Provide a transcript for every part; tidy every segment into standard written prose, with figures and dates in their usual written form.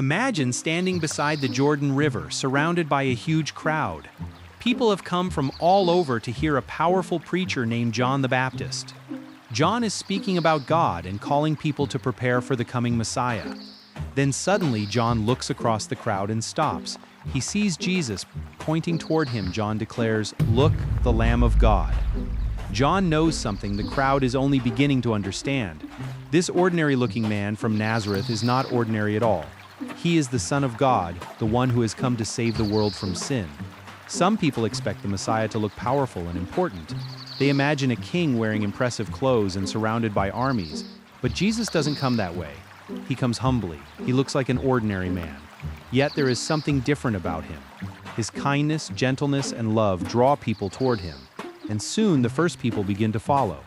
Imagine standing beside the Jordan River, surrounded by a huge crowd. People have come from all over to hear a powerful preacher named John the Baptist. John is speaking about God and calling people to prepare for the coming Messiah. Then suddenly John looks across the crowd and stops. He sees Jesus. Pointing toward him, John declares, "Look, the Lamb of God." John knows something the crowd is only beginning to understand. This ordinary-looking man from Nazareth is not ordinary at all. He is the Son of God, the one who has come to save the world from sin. Some people expect the Messiah to look powerful and important. They imagine a king wearing impressive clothes and surrounded by armies. But Jesus doesn't come that way. He comes humbly. He looks like an ordinary man. Yet there is something different about him. His kindness, gentleness, and love draw people toward him. And soon the first people begin to follow.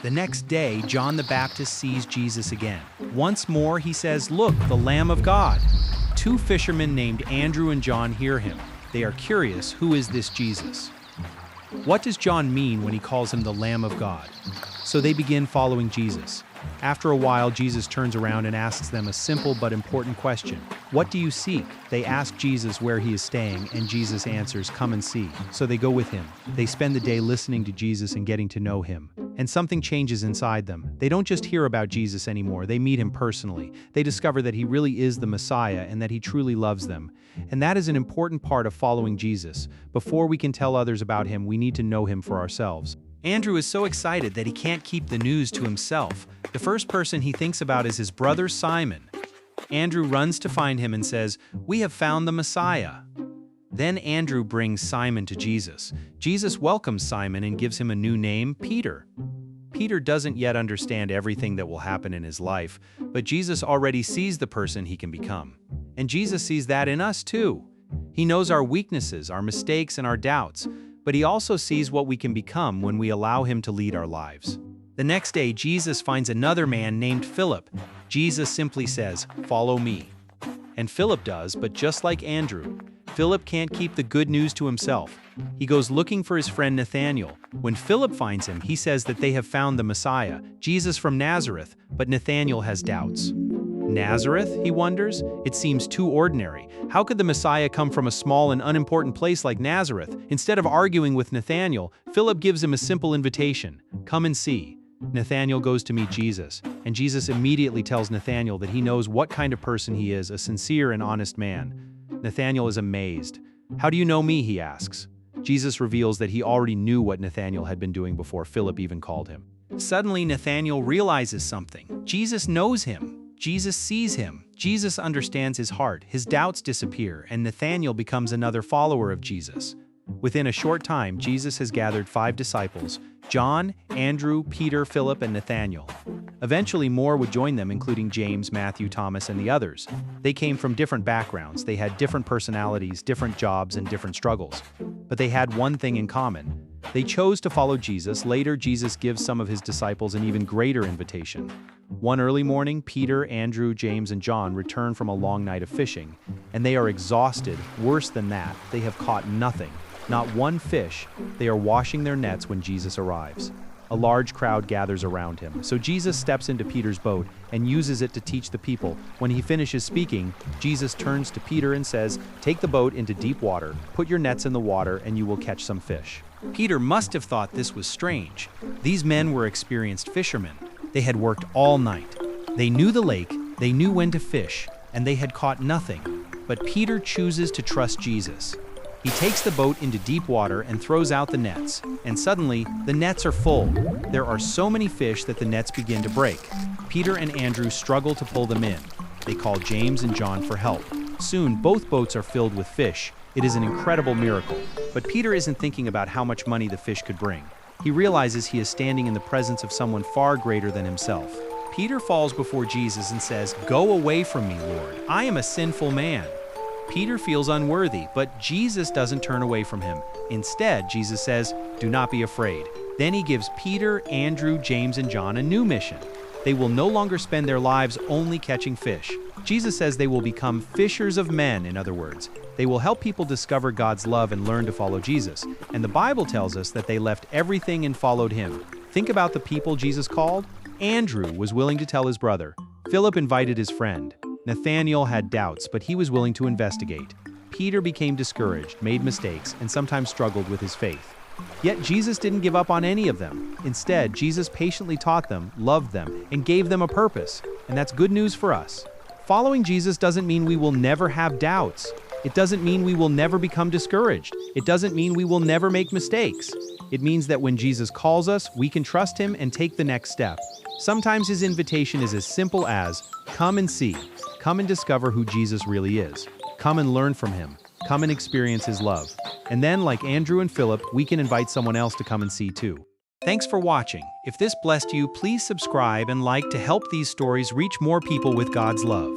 The next day, John the Baptist sees Jesus again. Once more, he says, "Look, the Lamb of God." Two fishermen named Andrew and John hear him. They are curious, who is this Jesus? What does John mean when he calls him the Lamb of God? So they begin following Jesus. After a while, Jesus turns around and asks them a simple but important question. "What do you seek?" They ask Jesus where he is staying, and Jesus answers, "Come and see." So they go with him. They spend the day listening to Jesus and getting to know him. And something changes inside them. They don't just hear about Jesus anymore, they meet him personally. They discover that he really is the Messiah and that he truly loves them. And that is an important part of following Jesus. Before we can tell others about him, we need to know him for ourselves. Andrew is so excited that he can't keep the news to himself. The first person he thinks about is his brother Simon. Andrew runs to find him and says, "We have found the Messiah." Then Andrew brings Simon to Jesus. Jesus welcomes Simon and gives him a new name, Peter. Peter doesn't yet understand everything that will happen in his life, but Jesus already sees the person he can become. And Jesus sees that in us too. He knows our weaknesses, our mistakes, and our doubts, but he also sees what we can become when we allow him to lead our lives. The next day, Jesus finds another man named Philip. Jesus simply says, "Follow me." And Philip does, but just like Andrew, Philip can't keep the good news to himself. He goes looking for his friend Nathanael. When Philip finds him, he says that they have found the Messiah, Jesus from Nazareth, but Nathanael has doubts. Nazareth, he wonders? It seems too ordinary. How could the Messiah come from a small and unimportant place like Nazareth? Instead of arguing with Nathanael, Philip gives him a simple invitation. "Come and see." Nathanael goes to meet Jesus, and Jesus immediately tells Nathanael that he knows what kind of person he is, a sincere and honest man. Nathanael is amazed. "How do you know me?" he asks. Jesus reveals that he already knew what Nathanael had been doing before Philip even called him. Suddenly, Nathanael realizes something. Jesus knows him. Jesus sees him. Jesus understands his heart. His doubts disappear, and Nathanael becomes another follower of Jesus. Within a short time, Jesus has gathered 5 disciples: John, Andrew, Peter, Philip, and Nathanael. Eventually, more would join them, including James, Matthew, Thomas, and the others. They came from different backgrounds. They had different personalities, different jobs, and different struggles. But they had one thing in common. They chose to follow Jesus. Later, Jesus gives some of his disciples an even greater invitation. One early morning, Peter, Andrew, James, and John return from a long night of fishing, and they are exhausted. Worse than that, they have caught nothing. Not one fish. They are washing their nets when Jesus arrives. A large crowd gathers around him, so Jesus steps into Peter's boat and uses it to teach the people. When he finishes speaking, Jesus turns to Peter and says, "Take the boat into deep water, put your nets in the water, and you will catch some fish." Peter must have thought this was strange. These men were experienced fishermen. They had worked all night. They knew the lake, they knew when to fish, and they had caught nothing. But Peter chooses to trust Jesus. He takes the boat into deep water and throws out the nets, and suddenly, the nets are full. There are so many fish that the nets begin to break. Peter and Andrew struggle to pull them in. They call James and John for help. Soon, both boats are filled with fish. It is an incredible miracle. But Peter isn't thinking about how much money the fish could bring. He realizes he is standing in the presence of someone far greater than himself. Peter falls before Jesus and says, "Go away from me, Lord. I am a sinful man." Peter feels unworthy, but Jesus doesn't turn away from him. Instead, Jesus says, "Do not be afraid." Then he gives Peter, Andrew, James, and John a new mission. They will no longer spend their lives only catching fish. Jesus says they will become fishers of men, in other words. They will help people discover God's love and learn to follow Jesus. And the Bible tells us that they left everything and followed him. Think about the people Jesus called. Andrew was willing to tell his brother. Philip invited his friend. Nathanael had doubts, but he was willing to investigate. Peter became discouraged, made mistakes, and sometimes struggled with his faith. Yet Jesus didn't give up on any of them. Instead, Jesus patiently taught them, loved them, and gave them a purpose. And that's good news for us. Following Jesus doesn't mean we will never have doubts. It doesn't mean we will never become discouraged. It doesn't mean we will never make mistakes. It means that when Jesus calls us, we can trust him and take the next step. Sometimes his invitation is as simple as, come and see. Come and discover who Jesus really is. Come and learn from him. Come and experience his love. And then, like Andrew and Philip, we can invite someone else to come and see too. Thanks for watching. If this blessed you, please subscribe and like to help these stories reach more people with God's love.